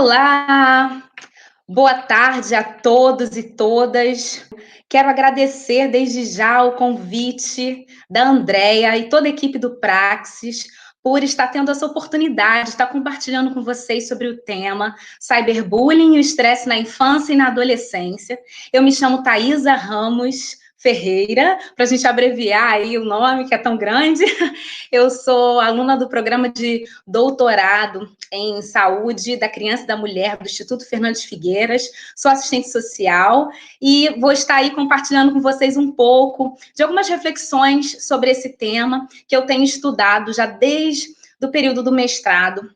Olá, boa tarde a todos e todas. Quero agradecer desde já o convite da Andrea e toda a equipe do Praxis por estar tendo essa oportunidade de estar compartilhando com vocês sobre o tema cyberbullying e o estresse na infância e na adolescência. Eu me chamo Thaisa Ramos Ferreira, para a gente abreviar aí o nome, que é tão grande. Eu sou aluna do programa de doutorado em saúde da criança e da mulher do Instituto Fernandes Figueiras, sou assistente social e vou estar aí compartilhando com vocês um pouco de algumas reflexões sobre esse tema que eu tenho estudado já desde o período do mestrado.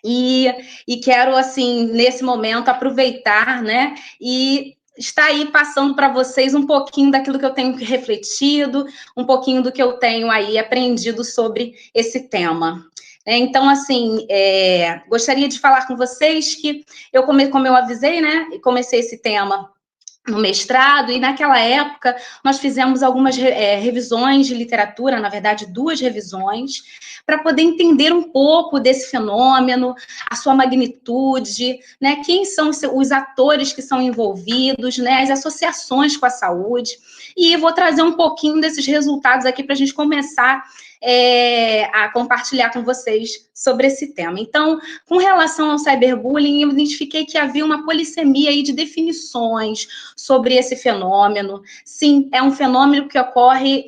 E quero, assim, nesse momento, aproveitar, né, e está aí passando para vocês um pouquinho daquilo que eu tenho refletido, um pouquinho do que eu tenho aí aprendido sobre esse tema. Então, assim, gostaria de falar com vocês que eu, como eu avisei, né, comecei esse tema no mestrado, e naquela época nós fizemos algumas revisões de literatura, na verdade, 2 revisões, para poder entender um pouco desse fenômeno, a sua magnitude, né, quem são os atores que são envolvidos, né, as associações com a saúde, e vou trazer um pouquinho desses resultados aqui para a gente começar a compartilhar com vocês sobre esse tema. Então, com relação ao cyberbullying, eu identifiquei que havia uma polissemia aí de definições sobre esse fenômeno. Sim, é um fenômeno que ocorre,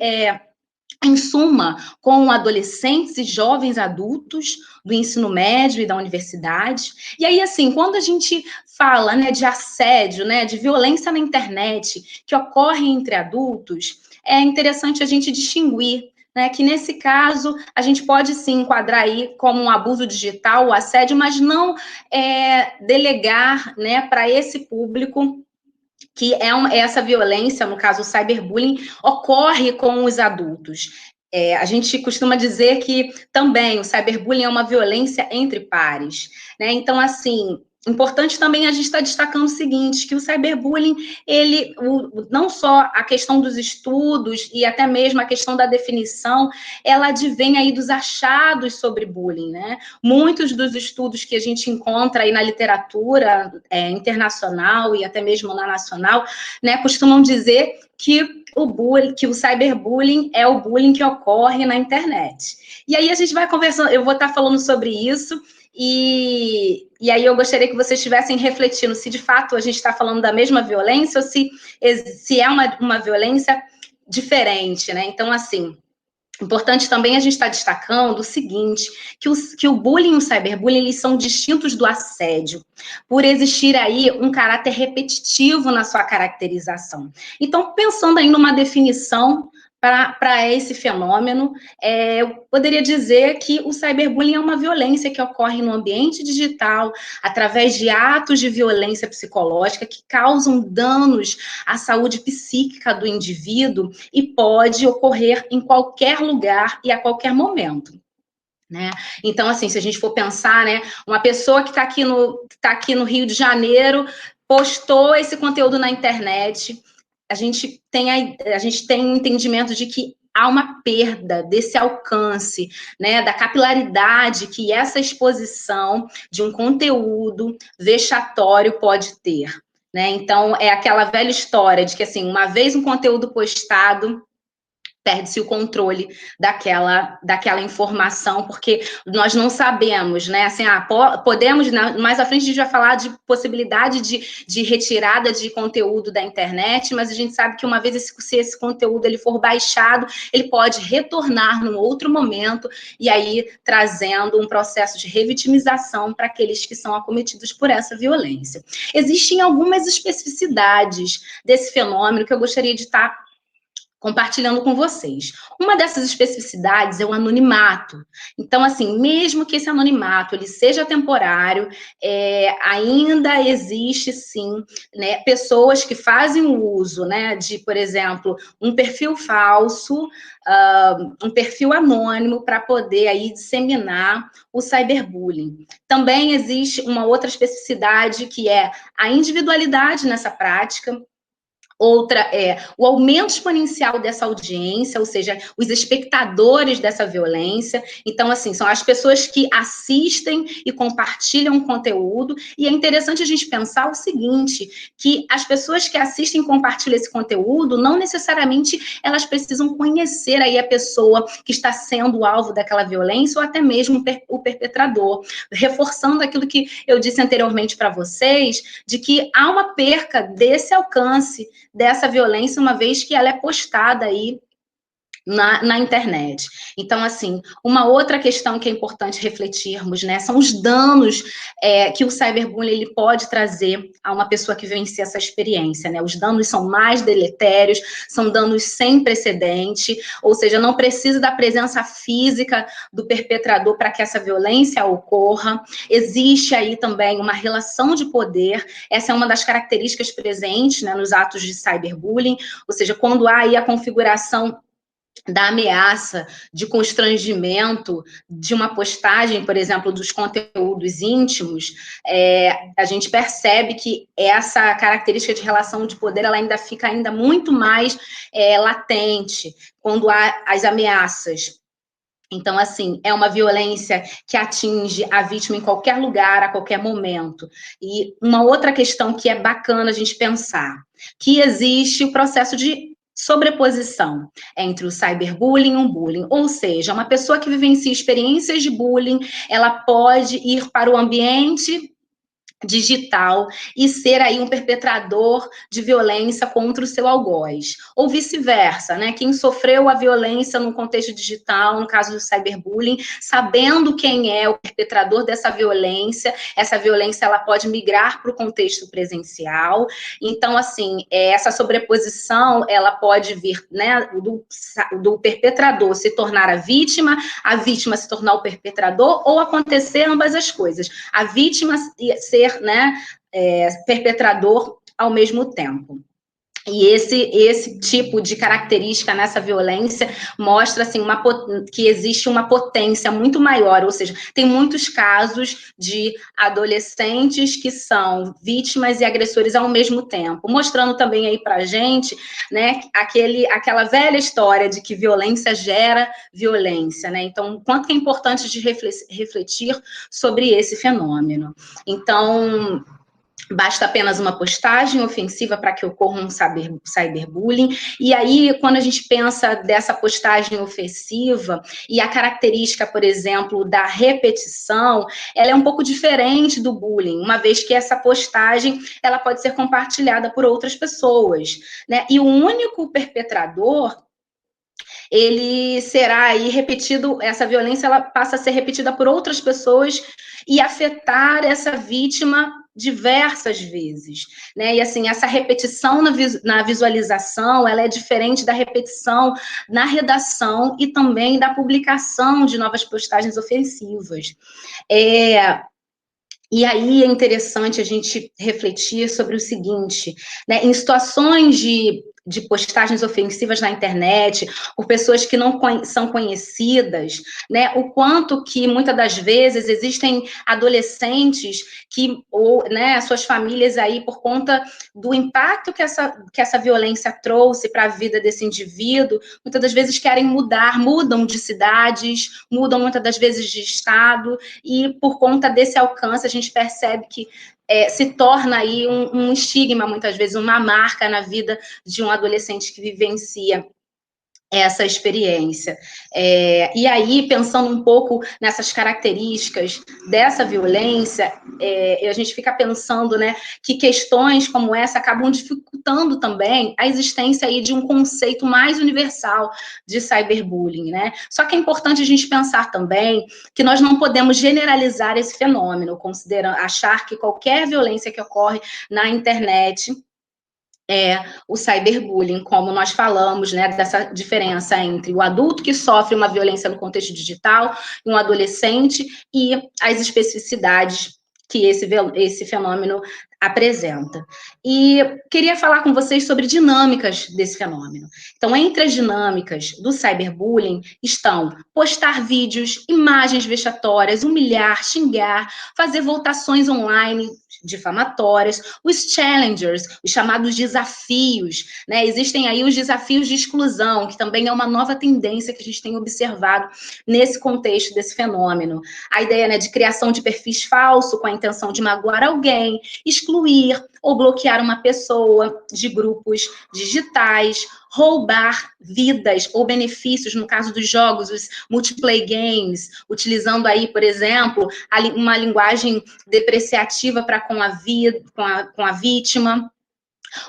em suma, com adolescentes e jovens adultos do ensino médio e da universidade. E aí, assim, quando a gente fala, né, de assédio, né, de violência na internet que ocorre entre adultos, é interessante a gente distinguir, né, que nesse caso a gente pode sim enquadrar aí como um abuso digital, o assédio, mas não delegar, né, para esse público que essa violência, no caso o cyberbullying, ocorre com os adultos. A gente costuma dizer que também o cyberbullying é uma violência entre pares, né? Então, assim, importante também a gente estar destacando o seguinte, que o cyberbullying, não só a questão dos estudos e até mesmo a questão da definição, ela advém aí dos achados sobre bullying, né? Muitos dos estudos que a gente encontra aí na literatura internacional e até mesmo na nacional, né, costumam dizer que o cyberbullying é o bullying que ocorre na internet. E aí a gente vai conversando, eu vou estar falando sobre isso, e aí eu gostaria que vocês estivessem refletindo se de fato a gente está falando da mesma violência ou se é uma violência diferente, né? Então, assim, importante também a gente estar destacando o seguinte, que o bullying e o cyberbullying, eles são distintos do assédio, por existir aí um caráter repetitivo na sua caracterização. Então, pensando aí numa definição para esse fenômeno, eu poderia dizer que o cyberbullying é uma violência que ocorre no ambiente digital, através de atos de violência psicológica que causam danos à saúde psíquica do indivíduo e pode ocorrer em qualquer lugar e a qualquer momento. Né? Então, assim, se a gente for pensar, né, uma pessoa que está aqui no Rio de Janeiro postou esse conteúdo na internet, a gente tem um entendimento de que há uma perda desse alcance, né, da capilaridade que essa exposição de um conteúdo vexatório pode ter. Né? Então, é aquela velha história de que, assim, uma vez um conteúdo postado, perde-se o controle daquela informação, porque nós não sabemos, né? Assim, podemos, mais à frente a gente vai falar de possibilidade de retirada de conteúdo da internet, mas a gente sabe que uma vez se esse conteúdo ele for baixado, ele pode retornar num outro momento, e aí trazendo um processo de revitimização para aqueles que são acometidos por essa violência. Existem algumas especificidades desse fenômeno que eu gostaria de estar compartilhando com vocês. Uma dessas especificidades é o anonimato. Então, assim, mesmo que esse anonimato ele seja temporário, ainda existe, sim, né, pessoas que fazem o uso, né, de, por exemplo, um perfil falso, um perfil anônimo para poder aí disseminar o cyberbullying. Também existe uma outra especificidade que é a individualidade nessa prática. Outra é o aumento exponencial dessa audiência, ou seja, os espectadores dessa violência. Então, assim, são as pessoas que assistem e compartilham o conteúdo. E é interessante a gente pensar o seguinte, que as pessoas que assistem e compartilham esse conteúdo, não necessariamente elas precisam conhecer aí a pessoa que está sendo alvo daquela violência, ou até mesmo o perpetrador. Reforçando aquilo que eu disse anteriormente para vocês, de que há uma perca desse alcance, dessa violência, uma vez que ela é postada aí na internet. Então, assim, uma outra questão que é importante refletirmos, né, são os danos que o cyberbullying ele pode trazer a uma pessoa que vivencia essa experiência, né? Os danos são mais deletérios, são danos sem precedente, ou seja, não precisa da presença física do perpetrador para que essa violência ocorra. Existe aí também uma relação de poder, essa é uma das características presentes, né, nos atos de cyberbullying, ou seja, quando há aí a configuração da ameaça, de constrangimento, de uma postagem, por exemplo, dos conteúdos íntimos, a gente percebe que essa característica de relação de poder, ela ainda fica ainda muito mais latente, quando há as ameaças. Então, assim, é uma violência que atinge a vítima em qualquer lugar, a qualquer momento. E uma outra questão que é bacana a gente pensar, que existe o processo de sobreposição entre o cyberbullying e o bullying, ou seja, uma pessoa que vivencia experiências de bullying, ela pode ir para o ambiente digital e ser aí um perpetrador de violência contra o seu algoz. Ou vice-versa, né? Quem sofreu a violência no contexto digital, no caso do cyberbullying, sabendo quem é o perpetrador dessa violência, essa violência ela pode migrar para o contexto presencial. Então, assim, essa sobreposição, ela pode vir, né, do perpetrador se tornar a vítima se tornar o perpetrador, ou acontecer ambas as coisas. A vítima ser, né, perpetrador ao mesmo tempo. E esse tipo de característica nessa violência mostra, assim, que existe uma potência muito maior, ou seja, tem muitos casos de adolescentes que são vítimas e agressores ao mesmo tempo, mostrando também aí pra gente, né, aquela velha história de que violência gera violência, né? Então, quanto que é importante de refletir sobre esse fenômeno. Então, basta apenas uma postagem ofensiva para que ocorra um cyberbullying. E aí, quando a gente pensa dessa postagem ofensiva e a característica, por exemplo, da repetição, ela é um pouco diferente do bullying, uma vez que essa postagem ela pode ser compartilhada por outras pessoas, né? E o único perpetrador, ele será aí repetido, essa violência ela passa a ser repetida por outras pessoas e afetar essa vítima diversas vezes, né? E assim, essa repetição na visualização, ela é diferente da repetição na redação e também da publicação de novas postagens ofensivas. E aí é interessante a gente refletir sobre o seguinte, né? Em situações de postagens ofensivas na internet, por pessoas que não são conhecidas, né? O quanto que, muitas das vezes, existem adolescentes que, né, suas famílias aí, por conta do impacto que essa violência trouxe para a vida desse indivíduo, muitas das vezes querem mudam de cidades, mudam muitas das vezes de estado, e por conta desse alcance, a gente percebe que se torna aí um estigma, muitas vezes, uma marca na vida de um adolescente que vivencia essa experiência. E aí, pensando um pouco nessas características dessa violência, a gente fica pensando, né, que questões como essa acabam dificultando também a existência aí de um conceito mais universal de cyberbullying, né? Só que é importante a gente pensar também que nós não podemos generalizar esse fenômeno, achar que qualquer violência que ocorre na internet o cyberbullying, como nós falamos, né, dessa diferença entre o adulto que sofre uma violência no contexto digital e um adolescente, e as especificidades que esse fenômeno apresenta. E queria falar com vocês sobre dinâmicas desse fenômeno. Então, entre as dinâmicas do cyberbullying estão postar vídeos, imagens vexatórias, humilhar, xingar, fazer votações online, difamatórias, os challengers, os chamados desafios, né? Existem aí os desafios de exclusão, que também é uma nova tendência que a gente tem observado nesse contexto desse fenômeno. A ideia, né, de criação de perfis falsos com a intenção de magoar alguém, excluir ou bloquear uma pessoa de grupos digitais, roubar vidas ou benefícios, no caso dos jogos, os multiplayer games, utilizando aí, por exemplo, uma linguagem depreciativa para com a vítima.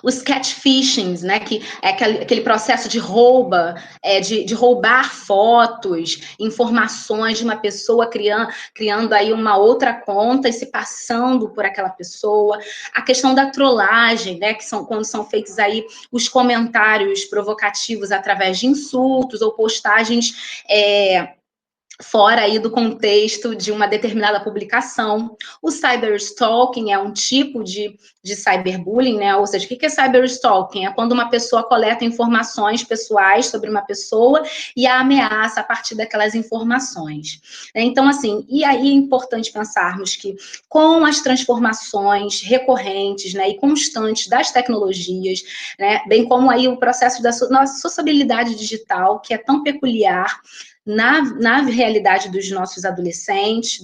Os catfishings, né, que é aquele processo de de roubar fotos, informações de uma pessoa, criando aí uma outra conta e se passando por aquela pessoa. A questão da trollagem, né, que são quando são feitos aí os comentários provocativos através de insultos ou postagens fora aí do contexto de uma determinada publicação. O cyberstalking é um tipo de cyberbullying, né? Ou seja, o que é cyberstalking? É quando uma pessoa coleta informações pessoais sobre uma pessoa e a ameaça a partir daquelas informações. Então, assim, e aí é importante pensarmos que com as transformações recorrentes, né, e constantes das tecnologias, né, bem como aí o processo da nossa sociabilidade digital, que é tão peculiar, na realidade dos nossos adolescentes,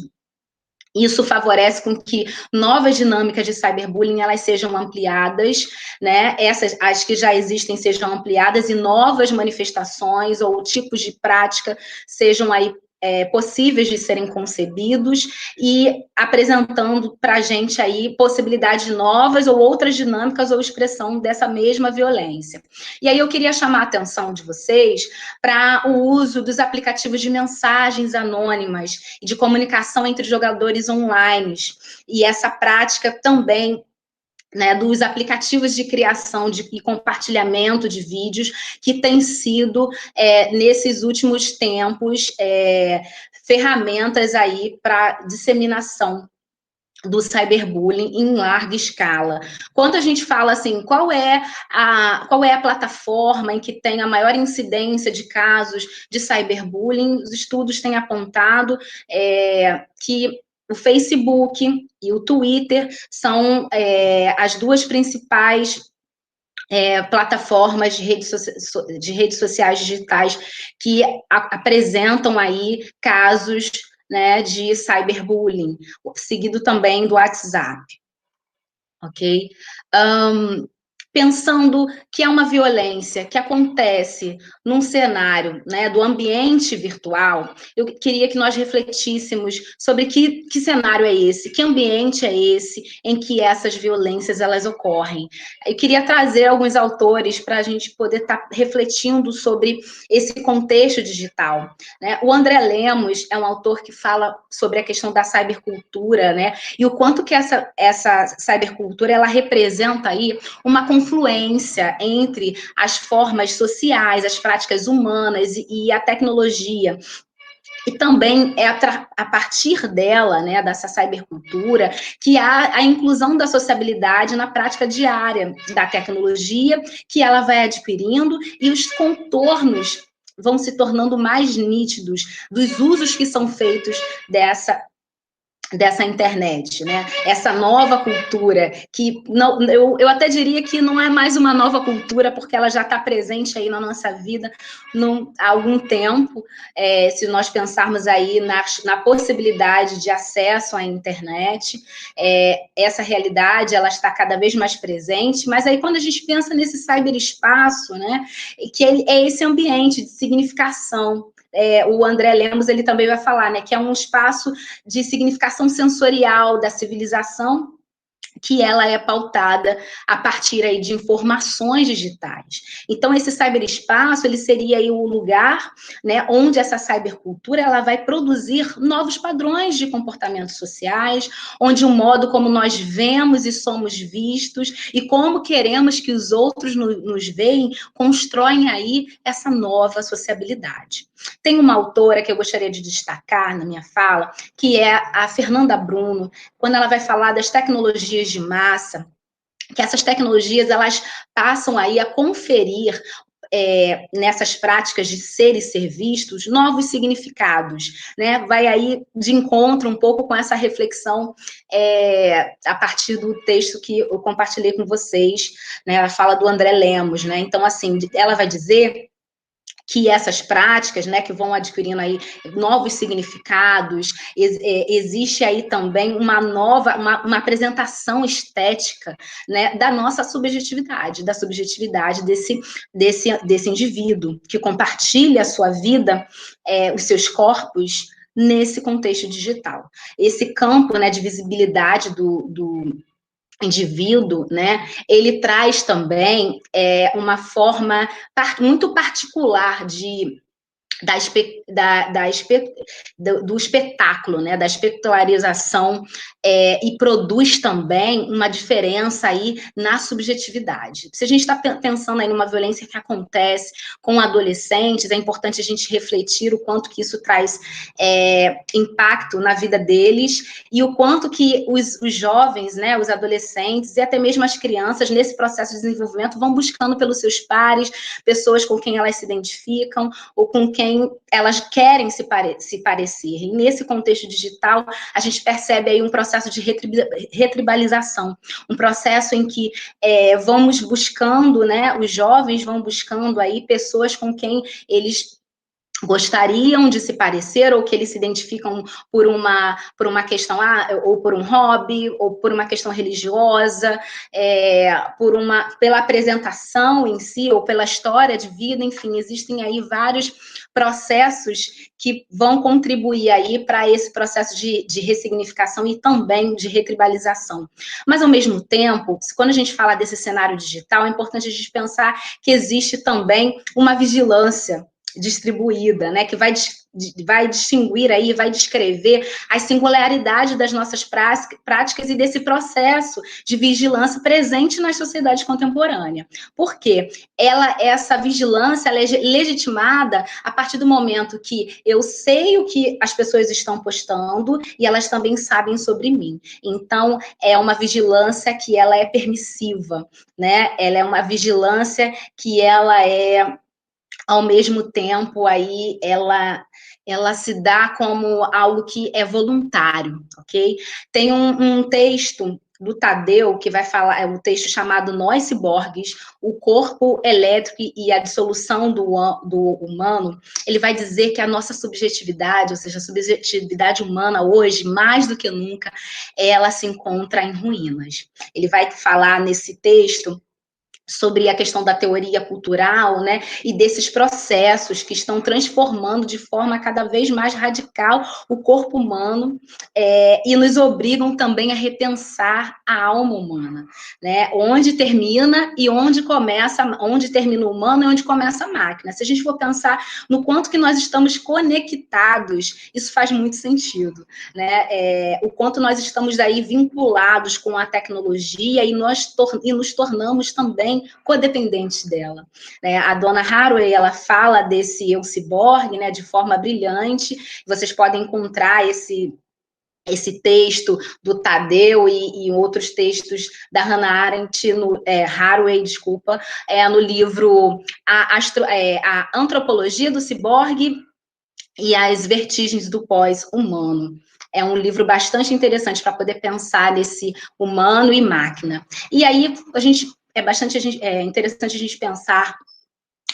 isso favorece com que novas dinâmicas de cyberbullying elas sejam ampliadas, né? As que já existem sejam ampliadas e novas manifestações ou tipos de prática sejam aí possíveis de serem concebidos e apresentando para a gente aí possibilidades novas ou outras dinâmicas ou expressão dessa mesma violência. E aí eu queria chamar a atenção de vocês para o uso dos aplicativos de mensagens anônimas e de comunicação entre jogadores online. E essa prática também, né, dos aplicativos de criação e compartilhamento de vídeos, que tem sido, nesses últimos tempos, ferramentas aí para disseminação do cyberbullying em larga escala. Quando a gente fala assim, qual é a plataforma em que tem a maior incidência de casos de cyberbullying, os estudos têm apontado que o Facebook e o Twitter são as duas principais plataformas de redes sociais digitais que apresentam aí casos, né, de cyberbullying, seguido também do WhatsApp, ok? Pensando que é uma violência que acontece num cenário, né, do ambiente virtual, eu queria que nós refletíssemos sobre que cenário é esse, que ambiente é esse em que essas violências elas ocorrem. Eu queria trazer alguns autores para a gente poder estar refletindo sobre esse contexto digital, né? O André Lemos é um autor que fala sobre a questão da cybercultura, né? E o quanto que essa cybercultura ela representa aí uma confluência entre as formas sociais, as práticas humanas e a tecnologia. E também é a partir dela, né, dessa cybercultura, que há a inclusão da sociabilidade na prática diária da tecnologia, que ela vai adquirindo e os contornos vão se tornando mais nítidos dos usos que são feitos dessa internet, né? Essa nova cultura, que não, eu até diria que não é mais uma nova cultura, porque ela já está presente aí na nossa vida há algum tempo, se nós pensarmos aí na possibilidade de acesso à internet, essa realidade, ela está cada vez mais presente, mas aí quando a gente pensa nesse cyberespaço, né, que é esse ambiente de significação, o André Lemos, ele também vai falar, né, que é um espaço de significação sensorial da civilização, que ela é pautada a partir aí de informações digitais. Então, esse cyberespaço, ele seria aí o lugar, né, onde essa cybercultura, ela vai produzir novos padrões de comportamentos sociais, onde o modo como nós vemos e somos vistos, e como queremos que os outros nos veem, constroem aí essa nova sociabilidade. Tem uma autora que eu gostaria de destacar na minha fala, que é a Fernanda Bruno, quando ela vai falar das tecnologias de massa, que essas tecnologias, elas passam aí a conferir nessas práticas de ser e ser vistos, novos significados, né? Vai aí de encontro um pouco com essa reflexão a partir do texto que eu compartilhei com vocês, né? Ela fala do André Lemos, né? Então, assim, ela vai dizer que essas práticas, né, que vão adquirindo aí novos significados, existe aí também uma apresentação estética, né, da nossa subjetividade, da subjetividade desse indivíduo que compartilha a sua vida, os seus corpos nesse contexto digital. Esse campo, né, de visibilidade do indivíduo, né, ele traz também uma forma muito particular do espetáculo, né, da espetacularização, e produz também uma diferença aí na subjetividade. Se a gente está pensando aí numa violência que acontece com adolescentes, é importante a gente refletir o quanto que isso traz impacto na vida deles e o quanto que os jovens, né, os adolescentes e até mesmo as crianças, nesse processo de desenvolvimento, vão buscando pelos seus pares, pessoas com quem elas se identificam ou com quem elas querem se parecer. E nesse contexto digital, a gente percebe aí um processo de retribalização, um processo em que vamos buscando, né, os jovens vão buscando aí pessoas com quem eles gostariam de se parecer, ou que eles se identificam por uma questão, ou por um hobby, ou por uma questão religiosa, pela apresentação em si, ou pela história de vida, enfim, existem aí vários processos que vão contribuir aí para esse processo de ressignificação e também de retribalização. Mas, ao mesmo tempo, quando a gente fala desse cenário digital, é importante a gente pensar que existe também uma vigilância distribuída, né, que vai distinguir aí, vai descrever as singularidades das nossas práticas e desse processo de vigilância presente na sociedade contemporânea. Por quê? Essa vigilância ela é legitimada a partir do momento que eu sei o que as pessoas estão postando e elas também sabem sobre mim. Então, é uma vigilância que ela é permissiva, né? Ela é uma vigilância que ela é, ao mesmo tempo, aí ela se dá como algo que é voluntário, ok? Tem um texto do Tadeu, que vai falar, é um texto chamado Nós Ciborgues, o corpo elétrico e a dissolução do humano. Ele vai dizer que a nossa subjetividade, ou seja, a subjetividade humana hoje, mais do que nunca, ela se encontra em ruínas. Ele vai falar nesse texto sobre a questão da teoria cultural, né, e desses processos que estão transformando de forma cada vez mais radical o corpo humano, e nos obrigam também a repensar a alma humana, né, onde termina e onde começa, onde termina o humano e onde começa a máquina. Se a gente for pensar no quanto que nós estamos conectados, isso faz muito sentido, né, o quanto nós estamos daí vinculados com a tecnologia e nos tornamos também codependentes dela, né? A dona Haraway, ela fala desse eu ciborgue, né, de forma brilhante. Vocês podem encontrar esse texto do Tadeu e outros textos da Hannah Arendt, Haraway, desculpa, no livro a Antropologia do Ciborgue e as Vertigens do Pós-Humano. É um livro bastante interessante para poder pensar nesse humano e máquina. E aí, é interessante a gente pensar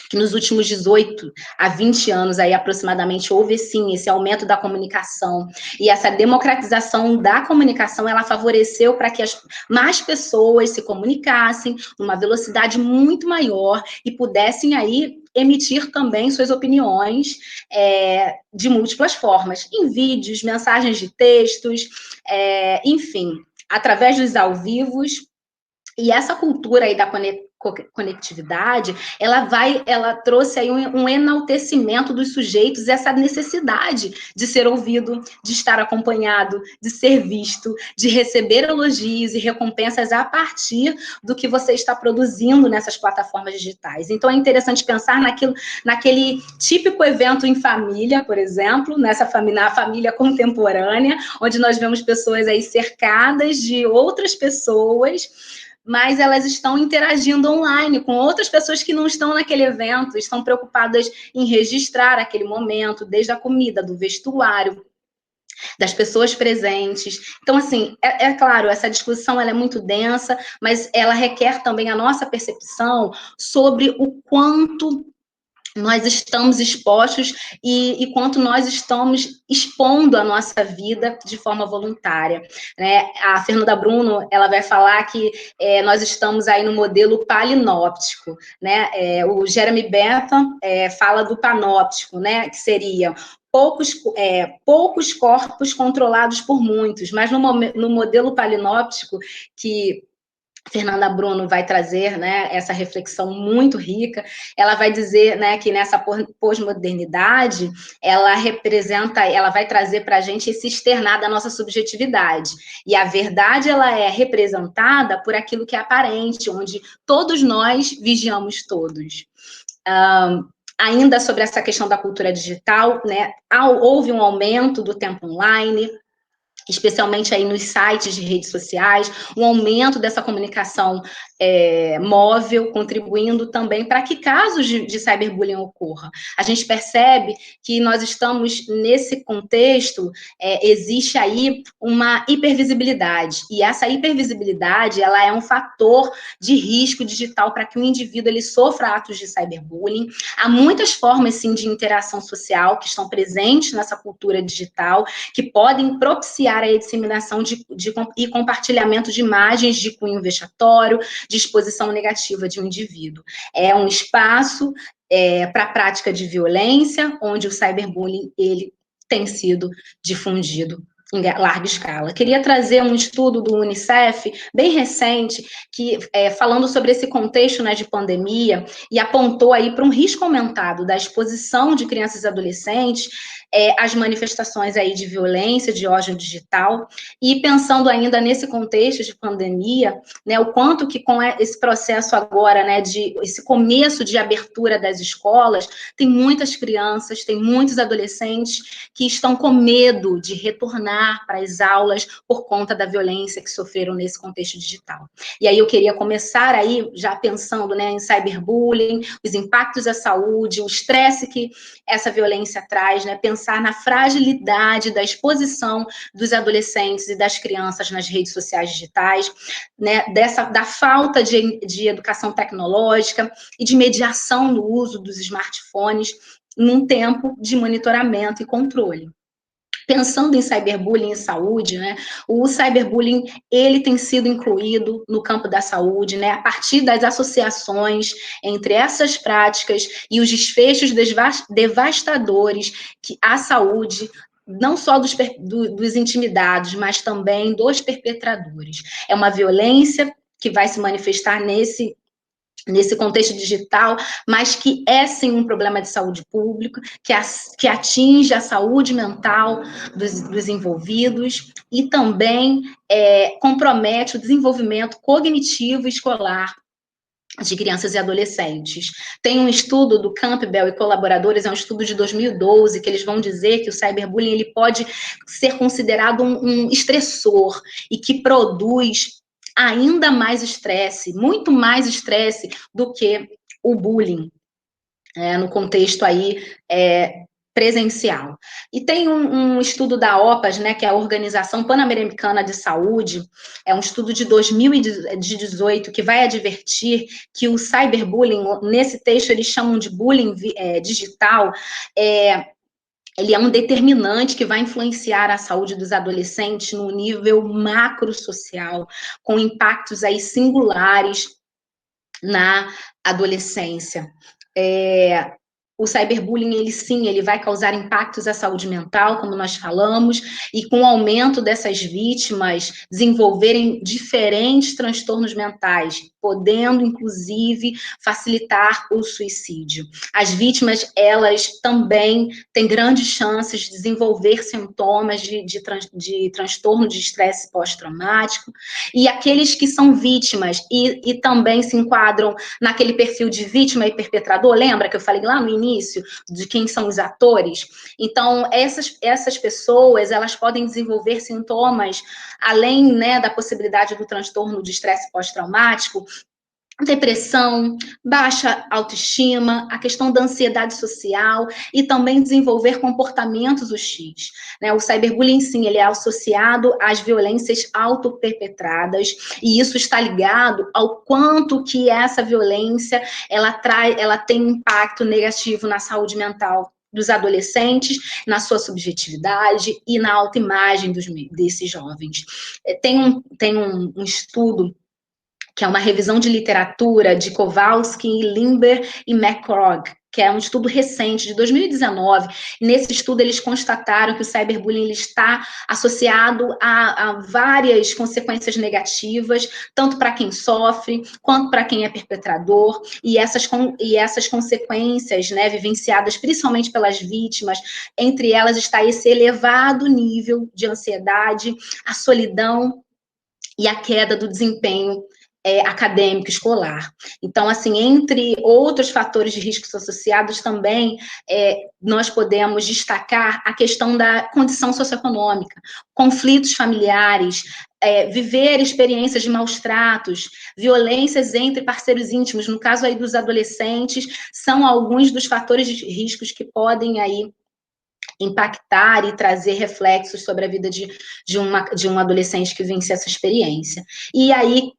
que nos últimos 18 a 20 anos, aí, aproximadamente, houve, sim, esse aumento da comunicação, e essa democratização da comunicação, ela favoreceu para que mais pessoas se comunicassem numa velocidade muito maior e pudessem, aí, emitir também suas opiniões de múltiplas formas, em vídeos, mensagens de textos, enfim, através dos ao vivos. E essa cultura aí da conectividade, ela trouxe aí um enaltecimento dos sujeitos, essa necessidade de ser ouvido, de estar acompanhado, de ser visto, de receber elogios e recompensas a partir do que você está produzindo nessas plataformas digitais. Então, é interessante pensar naquele típico evento em família, por exemplo, na família contemporânea, onde nós vemos pessoas aí cercadas de outras pessoas, mas elas estão interagindo online com outras pessoas que não estão naquele evento, estão preocupadas em registrar aquele momento, desde a comida, do vestuário, das pessoas presentes. Então, assim, é claro, essa discussão ela é muito densa, mas ela requer também a nossa percepção sobre o quanto nós estamos expostos e quanto nós estamos expondo a nossa vida de forma voluntária, né? A Fernanda Bruno, ela vai falar que nós estamos aí no modelo palinóptico, né? O Jeremy Bentham fala do panóptico, né? Que seria poucos corpos controlados por muitos, mas no modelo palinóptico que Fernanda Bruno vai trazer, né, essa reflexão muito rica. Ela vai dizer, né, que nessa pós-modernidade ela vai trazer para a gente esse externar da nossa subjetividade. E a verdade ela é representada por aquilo que é aparente, onde todos nós vigiamos todos. Ainda sobre essa questão da cultura digital, né, houve um aumento do tempo online, especialmente aí nos sites de redes sociais, um aumento dessa comunicação móvel, contribuindo também para que casos de cyberbullying ocorram. A gente percebe que nós estamos nesse contexto, existe aí uma hipervisibilidade, e essa hipervisibilidade, ela é um fator de risco digital para que o indivíduo ele sofra atos de cyberbullying. Há muitas formas, sim, de interação social que estão presentes nessa cultura digital, que podem propiciar a disseminação e compartilhamento de imagens de cunho vexatório, de exposição negativa de um indivíduo. É um espaço para a prática de violência, onde o cyberbullying ele tem sido difundido em larga escala. Queria trazer um estudo do Unicef, bem recente, que falando sobre esse contexto, né, de pandemia, e apontou aí para um risco aumentado da exposição de crianças e adolescentes às manifestações aí de violência, de ódio digital, e pensando ainda nesse contexto de pandemia, né, o quanto que com esse processo agora, né, esse começo de abertura das escolas, tem muitas crianças, tem muitos adolescentes que estão com medo de retornar para as aulas por conta da violência que sofreram nesse contexto digital. E aí eu queria começar aí, já pensando, né, em cyberbullying, os impactos à saúde, o estresse que essa violência traz, né, pensar na fragilidade da exposição dos adolescentes e das crianças nas redes sociais digitais, né, da falta de educação tecnológica e de mediação no uso dos smartphones num tempo de monitoramento e controle. Pensando em cyberbullying e saúde, né, o cyberbullying, ele tem sido incluído no campo da saúde, né, a partir das associações entre essas práticas e os desfechos devastadores que a saúde, não só dos intimidados, mas também dos perpetradores. É uma violência que vai se manifestar nesse contexto digital, mas que é sim um problema de saúde pública, que atinge a saúde mental dos envolvidos e também compromete o desenvolvimento cognitivo e escolar de crianças e adolescentes. Tem um estudo do Campbell e colaboradores, é um estudo de 2012, que eles vão dizer que o cyberbullying ele pode ser considerado um estressor e que produz ainda mais estresse, muito mais estresse do que o bullying, no contexto aí presencial. E tem um estudo da OPAS, né, que é a Organização Pan-Americana de Saúde, é um estudo de 2018, que vai advertir que o cyberbullying, nesse texto eles chamam de bullying digital, ele é um determinante que vai influenciar a saúde dos adolescentes no nível macro-social, com impactos aí singulares na adolescência. O cyberbullying, ele vai causar impactos à saúde mental, como nós falamos, e com o aumento dessas vítimas desenvolverem diferentes transtornos mentais, podendo, inclusive, facilitar o suicídio. As vítimas, elas também têm grandes chances de desenvolver sintomas de transtorno de estresse pós-traumático, e aqueles que são vítimas e também se enquadram naquele perfil de vítima e perpetrador, lembra que eu falei lá no início, início, de quem são os atores. Então, essas pessoas, elas podem desenvolver sintomas, além, né, da possibilidade do transtorno de estresse pós-traumático, depressão, baixa autoestima, a questão da ansiedade social e também desenvolver comportamentos hostis, né? O cyberbullying, sim, ele é associado às violências autoperpetradas e isso está ligado ao quanto que essa violência, ela tem um impacto negativo na saúde mental dos adolescentes, na sua subjetividade e na autoimagem desses jovens. Tem um estudo que é uma revisão de literatura de Kowalski, Limber e McCrog, que é um estudo recente, de 2019. Nesse estudo, eles constataram que o cyberbullying ele está associado a várias consequências negativas, tanto para quem sofre, quanto para quem é perpetrador, e essas consequências, né, vivenciadas principalmente pelas vítimas, entre elas está esse elevado nível de ansiedade, a solidão e a queda do desempenho acadêmico, escolar. Então, assim, entre outros fatores de riscos associados também, nós podemos destacar a questão da condição socioeconômica, conflitos familiares, viver experiências de maus tratos, violências entre parceiros íntimos, no caso aí dos adolescentes, são alguns dos fatores de riscos que podem aí impactar e trazer reflexos sobre a vida de um adolescente que vence essa experiência. E aí,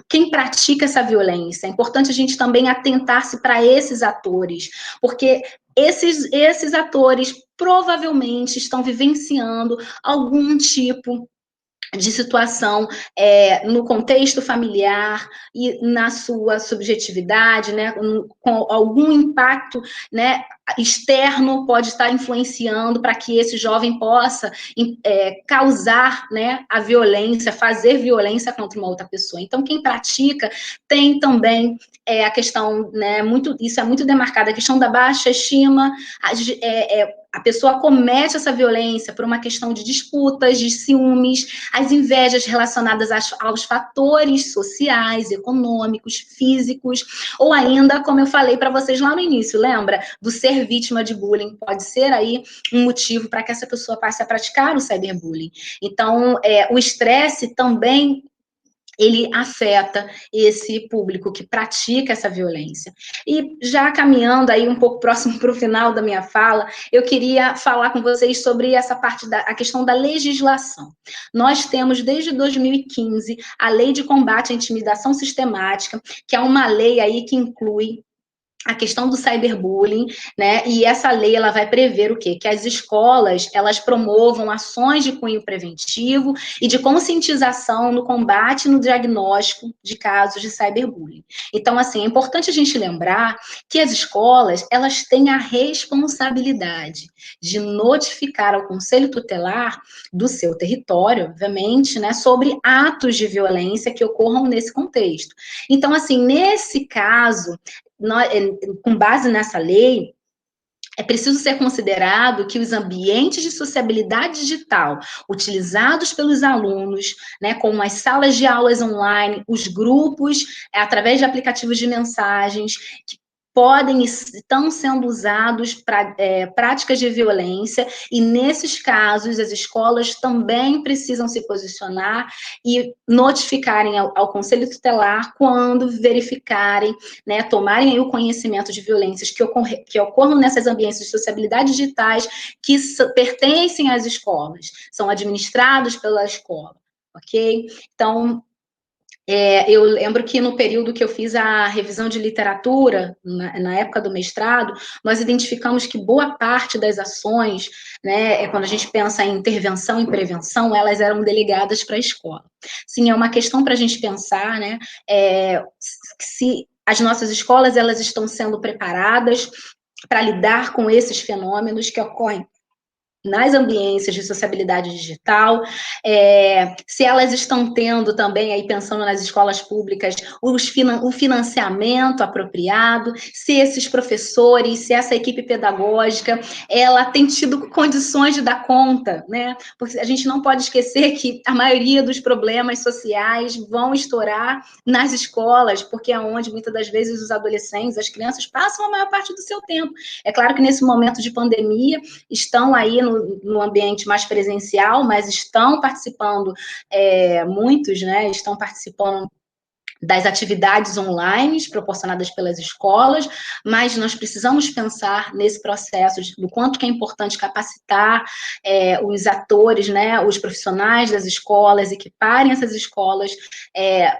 quem pratica essa violência? É importante a gente também atentar-se para esses atores, porque esses atores provavelmente estão vivenciando algum tipo de situação no contexto familiar e na sua subjetividade, né, com algum impacto, né, externo pode estar influenciando para que esse jovem possa causar, né, a violência, fazer violência contra uma outra pessoa. Então, quem pratica tem também a questão, né, isso é muito demarcado, a questão da baixa estima, a pessoa comete essa violência por uma questão de disputas, de ciúmes, as invejas relacionadas aos fatores sociais, econômicos, físicos, ou ainda, como eu falei para vocês lá no início, lembra? Do ser vítima de bullying, pode ser aí um motivo para que essa pessoa passe a praticar o cyberbullying. Então, o estresse também ele afeta esse público que pratica essa violência. E já caminhando aí um pouco próximo para o final da minha fala, eu queria falar com vocês sobre essa parte a questão da legislação. Nós temos, desde 2015, a Lei de Combate à Intimidação Sistemática, que é uma lei aí que inclui a questão do cyberbullying, né, e essa lei, ela vai prever o quê? Que as escolas, elas promovam ações de cunho preventivo e de conscientização no combate e no diagnóstico de casos de cyberbullying. Então, assim, é importante a gente lembrar que as escolas, elas têm a responsabilidade de notificar ao Conselho Tutelar do seu território, obviamente, né, sobre atos de violência que ocorram nesse contexto. Então, assim, nesse caso, com base nessa lei, é preciso ser considerado que os ambientes de sociabilidade digital utilizados pelos alunos, né, como as salas de aulas online, os grupos, através de aplicativos de mensagens, que estão sendo usados para práticas de violência, e nesses casos as escolas também precisam se posicionar e notificarem ao Conselho Tutelar quando verificarem, né, tomarem o conhecimento de violências que ocorram nesses ambientes de sociabilidade digitais que pertencem às escolas, são administrados pela escola, ok? Então, eu lembro que no período que eu fiz a revisão de literatura, na época do mestrado, nós identificamos que boa parte das ações, né, quando a gente pensa em intervenção e prevenção, elas eram delegadas para a escola. Sim, é uma questão para a gente pensar, né, se as nossas escolas, elas estão sendo preparadas para lidar com esses fenômenos que ocorrem nas ambiências de sociabilidade digital, se elas estão tendo também, aí pensando nas escolas públicas, o financiamento apropriado, se esses professores, se essa equipe pedagógica, ela tem tido condições de dar conta, né? Porque a gente não pode esquecer que a maioria dos problemas sociais vão estourar nas escolas, porque é onde, muitas das vezes, os adolescentes, as crianças, passam a maior parte do seu tempo. É claro que nesse momento de pandemia, estão aí no ambiente mais presencial, mas estão participando, muitos, né, estão participando das atividades online proporcionadas pelas escolas, mas nós precisamos pensar nesse processo do quanto que é importante capacitar os atores, né, os profissionais das escolas, equiparem essas escolas,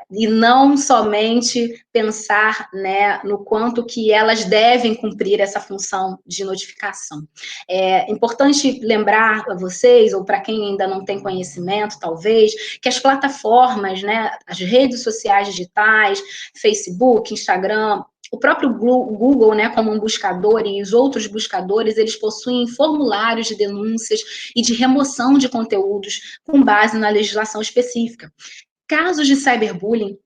e não somente pensar, né, no quanto que elas devem cumprir essa função de notificação. É importante lembrar a vocês, ou para quem ainda não tem conhecimento, talvez, que as plataformas, né, as redes sociais digitais, Facebook, Instagram, o próprio Google, né, como um buscador, e os outros buscadores, eles possuem formulários de denúncias e de remoção de conteúdos com base na legislação específica. Casos de cyberbullying,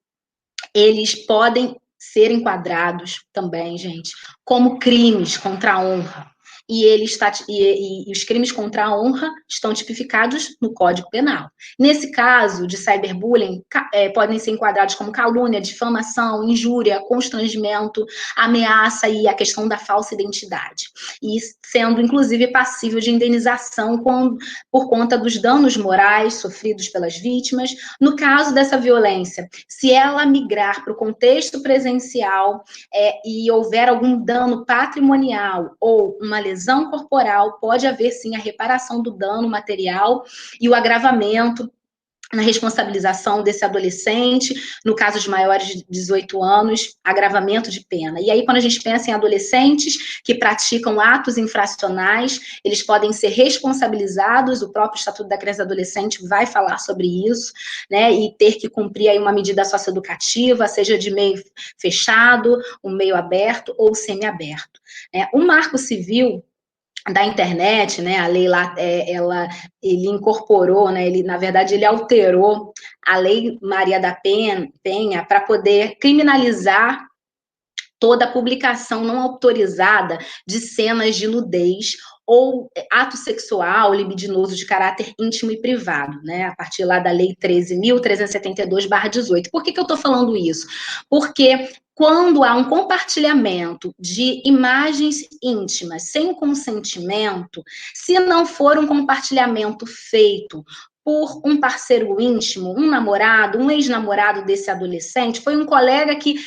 eles podem ser enquadrados também, gente, como crimes contra a honra. E os crimes contra a honra estão tipificados no Código Penal. Nesse caso de cyberbullying, podem ser enquadrados como calúnia, difamação, injúria, constrangimento, ameaça e a questão da falsa identidade. E sendo, inclusive, passível de indenização por conta dos danos morais sofridos pelas vítimas. No caso dessa violência, se ela migrar para o contexto presencial e houver algum dano patrimonial ou uma lesão corporal, pode haver sim a reparação do dano material e o agravamento na responsabilização desse adolescente, no caso de maiores de 18 anos, agravamento de pena. E aí, quando a gente pensa em adolescentes que praticam atos infracionais, eles podem ser responsabilizados, o próprio Estatuto da Criança e do Adolescente vai falar sobre isso, né, e ter que cumprir aí uma medida socioeducativa, seja de meio fechado, um meio aberto ou semiaberto. O Marco Civil da internet, né, a lei lá, ele incorporou, né, na verdade, ele alterou a Lei Maria da Penha para poder criminalizar toda a publicação não autorizada de cenas de nudez ou ato sexual libidinoso de caráter íntimo e privado, né, a partir lá da Lei 13.372/18. Por que eu estou falando isso? Porque quando há um compartilhamento de imagens íntimas sem consentimento, se não for um compartilhamento feito por um parceiro íntimo, um namorado, um ex-namorado desse adolescente, foi um colega que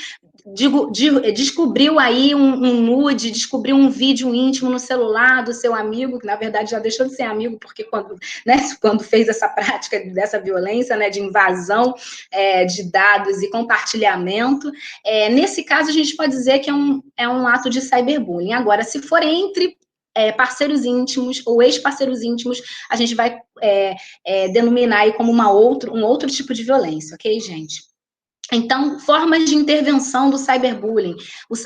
descobriu aí um nude, descobriu um vídeo íntimo no celular do seu amigo, que na verdade já deixou de ser amigo, porque quando fez essa prática dessa violência, né, de invasão de dados e compartilhamento, nesse caso a gente pode dizer que é um ato de cyberbullying. Agora, se for entre parceiros íntimos ou ex-parceiros íntimos, a gente vai denominar aí como um outro tipo de violência, ok, gente? Então, formas de intervenção do cyberbullying.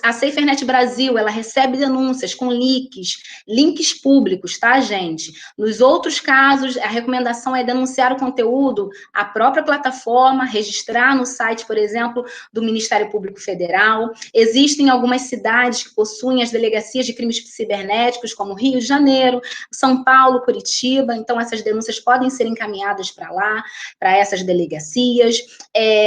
A SaferNet Brasil, ela recebe denúncias com links públicos, tá, gente? Nos outros casos, a recomendação é denunciar o conteúdo à própria plataforma, registrar no site, por exemplo, do Ministério Público Federal. Existem algumas cidades que possuem as delegacias de crimes cibernéticos, como Rio de Janeiro, São Paulo, Curitiba. Então, essas denúncias podem ser encaminhadas para lá, para essas delegacias.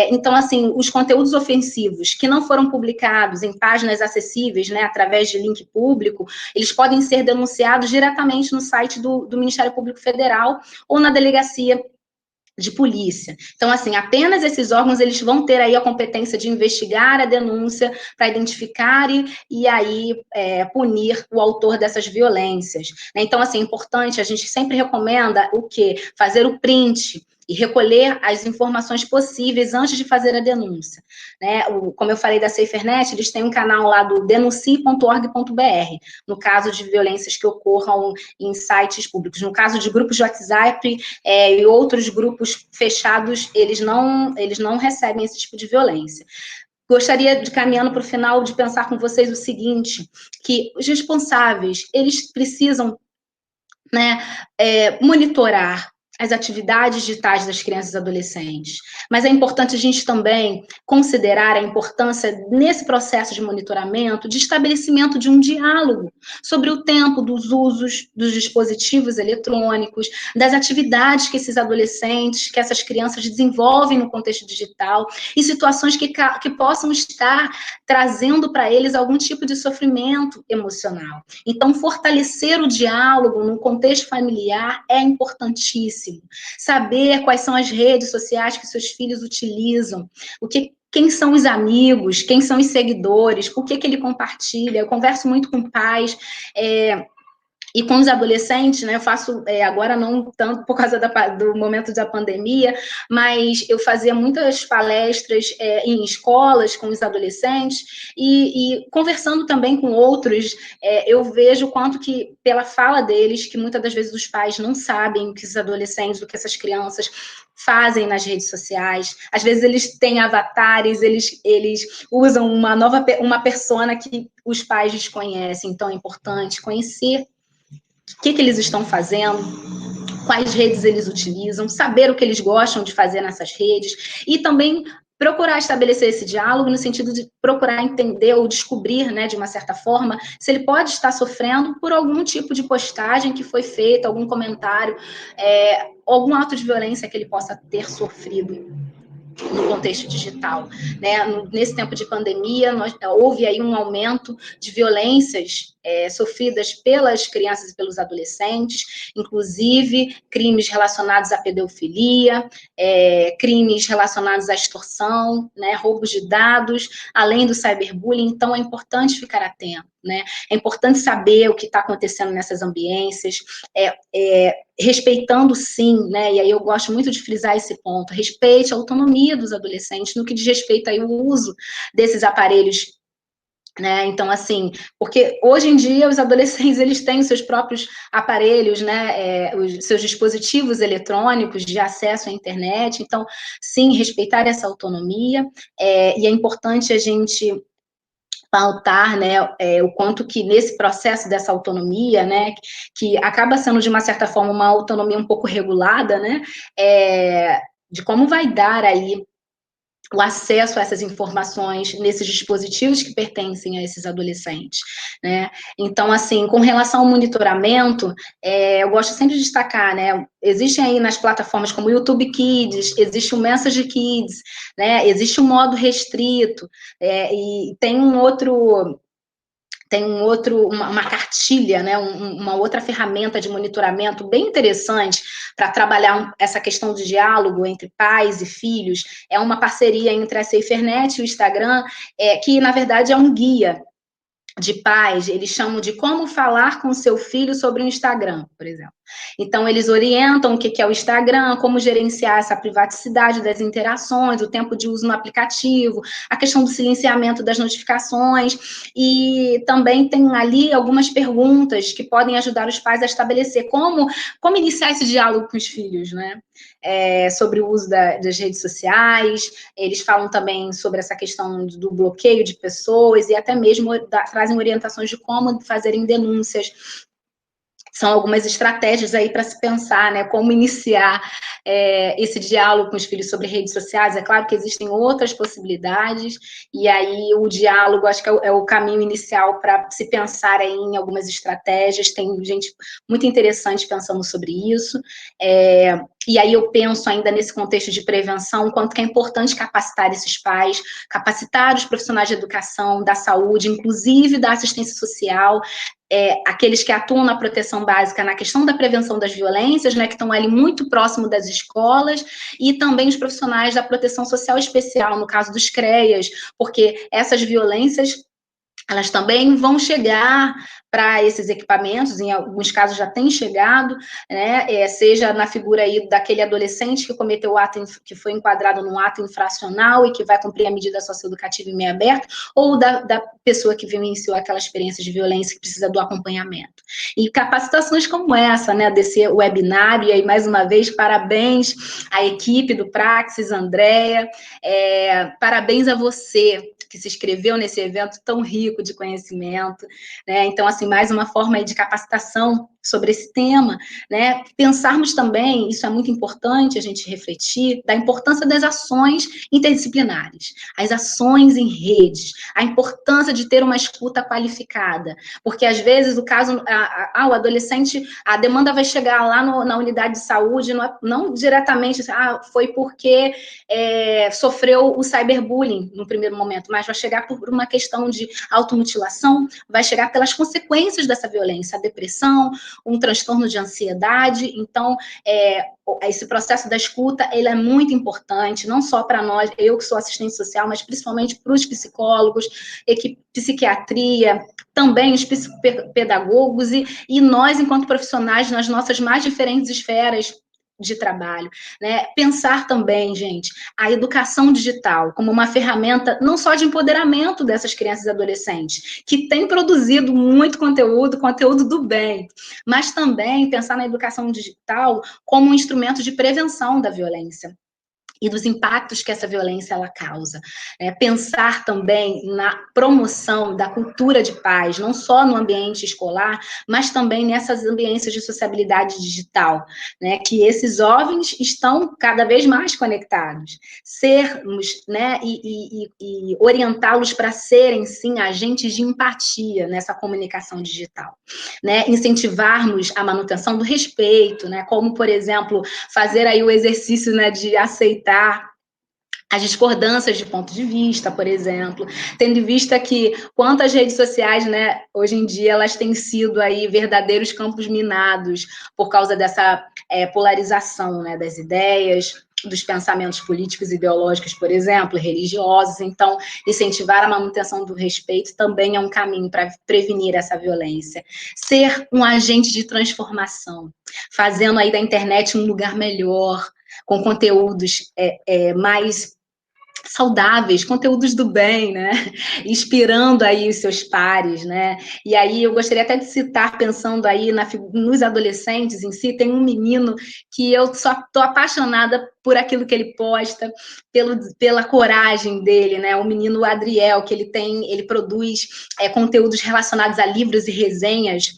Então, assim, os conteúdos ofensivos que não foram publicados em páginas acessíveis, né, através de link público, eles podem ser denunciados diretamente no site do Ministério Público Federal ou na delegacia de polícia. Então, assim, apenas esses órgãos, eles vão ter aí a competência de investigar a denúncia para identificar e aí punir o autor dessas violências. Então, assim, é importante, a gente sempre recomenda o quê? Fazer o print e recolher as informações possíveis antes de fazer a denúncia, né? Como eu falei da SaferNet, eles têm um canal lá do denuncie.org.br, no caso de violências que ocorram em sites públicos. No caso de grupos de WhatsApp e outros grupos fechados, eles não recebem esse tipo de violência. Gostaria de, caminhando para o final, de pensar com vocês o seguinte, que os responsáveis, eles precisam né, monitorar as atividades digitais das crianças e adolescentes. Mas é importante a gente também considerar a importância, nesse processo de monitoramento, de estabelecimento de um diálogo sobre o tempo dos usos dos dispositivos eletrônicos, das atividades que esses adolescentes, que essas crianças desenvolvem no contexto digital, e situações que possam estar trazendo para eles algum tipo de sofrimento emocional. Então, fortalecer o diálogo no contexto familiar é importantíssimo. Saber quais são as redes sociais que seus filhos utilizam, quem são os amigos, quem são os seguidores, o que ele compartilha. Eu converso muito com pais, e com os adolescentes, né, eu faço, agora não tanto por causa do momento da pandemia, mas eu fazia muitas palestras em escolas com os adolescentes, e conversando também com outros, eu vejo o quanto que, pela fala deles, que muitas das vezes os pais não sabem o que os adolescentes, o que essas crianças fazem nas redes sociais. Às vezes eles têm avatares, eles usam uma persona que os pais desconhecem, então é importante conhecer o que eles estão fazendo, quais redes eles utilizam, saber o que eles gostam de fazer nessas redes, e também procurar estabelecer esse diálogo no sentido de procurar entender ou descobrir, né, de uma certa forma, se ele pode estar sofrendo por algum tipo de postagem que foi feita, algum comentário, algum ato de violência que ele possa ter sofrido no contexto digital, né? Nesse tempo de pandemia, houve aí um aumento de violências sofridas pelas crianças e pelos adolescentes, inclusive crimes relacionados à pedofilia, crimes relacionados à extorsão, né? Roubos de dados, além do cyberbullying. Então, é importante ficar atento, né? É importante saber o que está acontecendo nessas ambiências, respeitando sim, né? E aí eu gosto muito de frisar esse ponto, respeite a autonomia dos adolescentes no que diz respeito aí ao uso desses aparelhos, né? Então, assim, porque hoje em dia os adolescentes, eles têm os seus próprios aparelhos, né? Os seus dispositivos eletrônicos de acesso à internet. Então, sim, respeitar essa autonomia, e é importante a gente pautar, né, o quanto que nesse processo dessa autonomia, né, que acaba sendo de uma certa forma uma autonomia um pouco regulada, né, de como vai dar aí o acesso a essas informações nesses dispositivos que pertencem a esses adolescentes, né? Então, assim, com relação ao monitoramento, eu gosto sempre de destacar, né? Existem aí nas plataformas como o YouTube Kids, existe o Message Kids, né? Existe um modo restrito, e tem uma cartilha, né, uma outra ferramenta de monitoramento bem interessante para trabalhar essa questão de diálogo entre pais e filhos. É uma parceria entre a SaferNet e o Instagram, que, na verdade, é um guia de pais, eles chamam de como falar com seu filho sobre o Instagram, por exemplo. Então, eles orientam o que é o Instagram, como gerenciar essa privaticidade das interações, o tempo de uso no aplicativo, a questão do silenciamento das notificações, e também tem ali algumas perguntas que podem ajudar os pais a estabelecer como iniciar esse diálogo com os filhos, né? Sobre o uso das redes sociais. Eles falam também sobre essa questão do bloqueio de pessoas e até mesmo trazem orientações de como fazerem denúncias. São algumas estratégias aí para se pensar, né, como iniciar esse diálogo com os filhos sobre redes sociais. É claro que existem outras possibilidades, e aí o diálogo, acho que é o caminho inicial para se pensar aí em algumas estratégias. Tem gente muito interessante pensando sobre isso, e aí eu penso ainda nesse contexto de prevenção, o quanto que é importante capacitar esses pais, capacitar os profissionais de educação, da saúde, inclusive da assistência social, aqueles que atuam na proteção básica, na questão da prevenção das violências, né, que estão ali muito próximo das escolas, e também os profissionais da proteção social especial, no caso dos CREAS, porque essas violências, elas também vão chegar para esses equipamentos, em alguns casos já tem chegado, né, seja na figura aí daquele adolescente que cometeu o ato, que foi enquadrado num ato infracional e que vai cumprir a medida socioeducativa em meio aberto, ou da pessoa que vivenciou aquela experiência de violência que precisa do acompanhamento. E capacitações como essa, né, desse webinário, e aí mais uma vez, parabéns à equipe do Praxis, Andréia, parabéns a você que se inscreveu nesse evento tão rico de conhecimento, né? Então, assim, mais uma forma aí de capacitação sobre esse tema, né? Pensarmos também, isso é muito importante a gente refletir, da importância das ações interdisciplinares, as ações em redes, a importância de ter uma escuta qualificada, porque às vezes o caso, o adolescente, a demanda vai chegar lá na unidade de saúde, não diretamente, foi porque sofreu o cyberbullying no primeiro momento, mas vai chegar por uma questão de automutilação, vai chegar pelas consequências dessa violência, a depressão, um transtorno de ansiedade. Então, esse processo da escuta, ele é muito importante, não só para nós, eu que sou assistente social, mas principalmente para os psicólogos, equipe psiquiatria, também os psicopedagogos e nós, enquanto profissionais, nas nossas mais diferentes esferas de trabalho, né? Pensar também, gente, a educação digital como uma ferramenta não só de empoderamento dessas crianças e adolescentes, que tem produzido muito conteúdo do bem, mas também pensar na educação digital como um instrumento de prevenção da violência e dos impactos que essa violência ela causa. Pensar também na promoção da cultura de paz, não só no ambiente escolar, mas também nessas ambiências de sociabilidade digital, né, que esses jovens estão cada vez mais conectados. Sermos, né, e orientá-los para serem, sim, agentes de empatia nessa comunicação digital. Né, incentivarmos a manutenção do respeito, né, como, por exemplo, fazer aí o exercício, né, de aceitar as discordâncias de ponto de vista, por exemplo, tendo em vista que quantas redes sociais, né, hoje em dia, elas têm sido aí verdadeiros campos minados por causa dessa polarização, né, das ideias, dos pensamentos políticos e ideológicos, por exemplo, religiosos. Então, incentivar a manutenção do respeito também é um caminho para prevenir essa violência. Ser um agente de transformação, fazendo aí da internet um lugar melhor, com conteúdos mais saudáveis, conteúdos do bem, né? Inspirando aí os seus pares, né? E aí eu gostaria até de citar, pensando aí nos adolescentes em si, tem um menino que eu só tô apaixonada por aquilo que ele posta, pela coragem dele, né? O menino Adriel, que ele produz conteúdos relacionados a livros e resenhas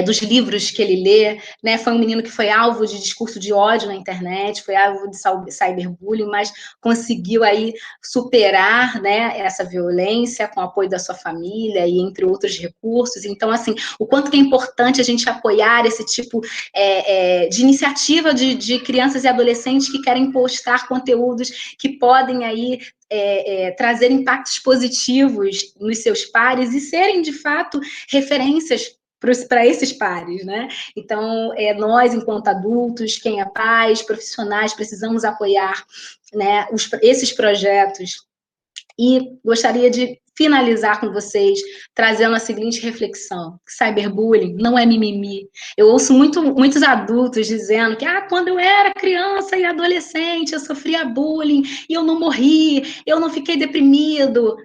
dos livros que ele lê, né? Foi um menino que foi alvo de discurso de ódio na internet, foi alvo de cyberbullying, mas conseguiu aí superar, né, essa violência com o apoio da sua família e entre outros recursos. Então, assim, o quanto que é importante a gente apoiar esse tipo de iniciativa de crianças e adolescentes que querem postar conteúdos que podem aí trazer impactos positivos nos seus pares e serem, de fato, referências para esses pares, né? Então, nós, enquanto adultos, quem é pais, profissionais, precisamos apoiar, né, esses projetos. E gostaria de finalizar com vocês, trazendo a seguinte reflexão: cyberbullying não é mimimi. Eu ouço muitos adultos dizendo que quando eu era criança e adolescente, eu sofria bullying, e eu não morri, eu não fiquei deprimido.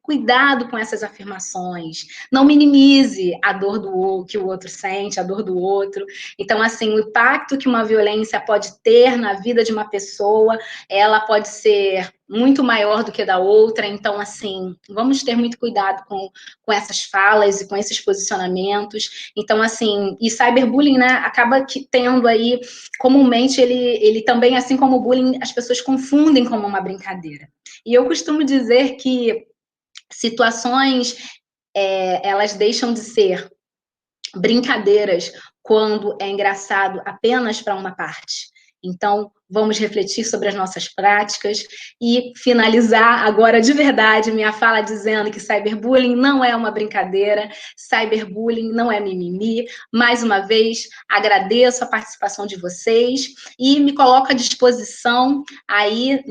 Cuidado com essas afirmações. Não minimize a dor que o outro sente, a dor do outro. Então, assim, o impacto que uma violência pode ter na vida de uma pessoa, ela pode ser muito maior do que da outra. Então, assim, vamos ter muito cuidado com essas falas e com esses posicionamentos. Então, assim, e cyberbullying, né, acaba tendo aí, comumente, ele também, assim como o bullying, as pessoas confundem como uma brincadeira. E eu costumo dizer que situações, elas deixam de ser brincadeiras quando é engraçado apenas para uma parte. Então, vamos refletir sobre as nossas práticas e finalizar agora de verdade minha fala dizendo que cyberbullying não é uma brincadeira, cyberbullying não é mimimi. Mais uma vez, agradeço a participação de vocês e me coloco à disposição aí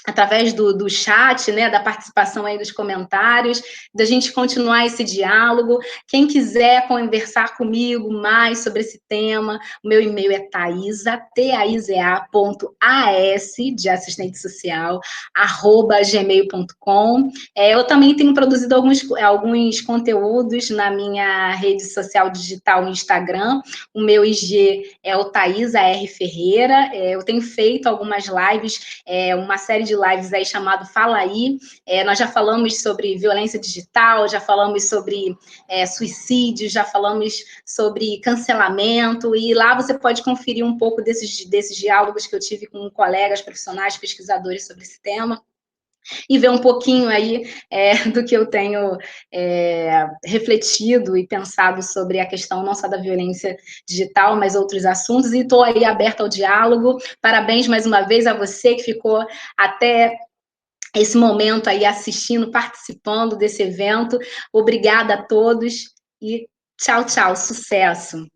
através do chat, né, da participação aí dos comentários, da gente continuar esse diálogo. Quem quiser conversar comigo mais sobre esse tema, o meu e-mail é Thaisa, taiza.as, de assistente social, @gmail.com. Eu também tenho produzido alguns conteúdos na minha rede social digital no Instagram. O meu IG é o Thaisa R. Ferreira. Eu tenho feito algumas lives, uma série de de lives aí chamado Fala Aí. Nós já falamos sobre violência digital, já falamos sobre suicídio, já falamos sobre cancelamento, e lá você pode conferir um pouco desses diálogos que eu tive com colegas profissionais, pesquisadores sobre esse tema, e ver um pouquinho aí do que eu tenho refletido e pensado sobre a questão não só da violência digital, mas outros assuntos, e estou aí aberta ao diálogo. Parabéns mais uma vez a você que ficou até esse momento aí assistindo, participando desse evento. Obrigada a todos e tchau, tchau, sucesso!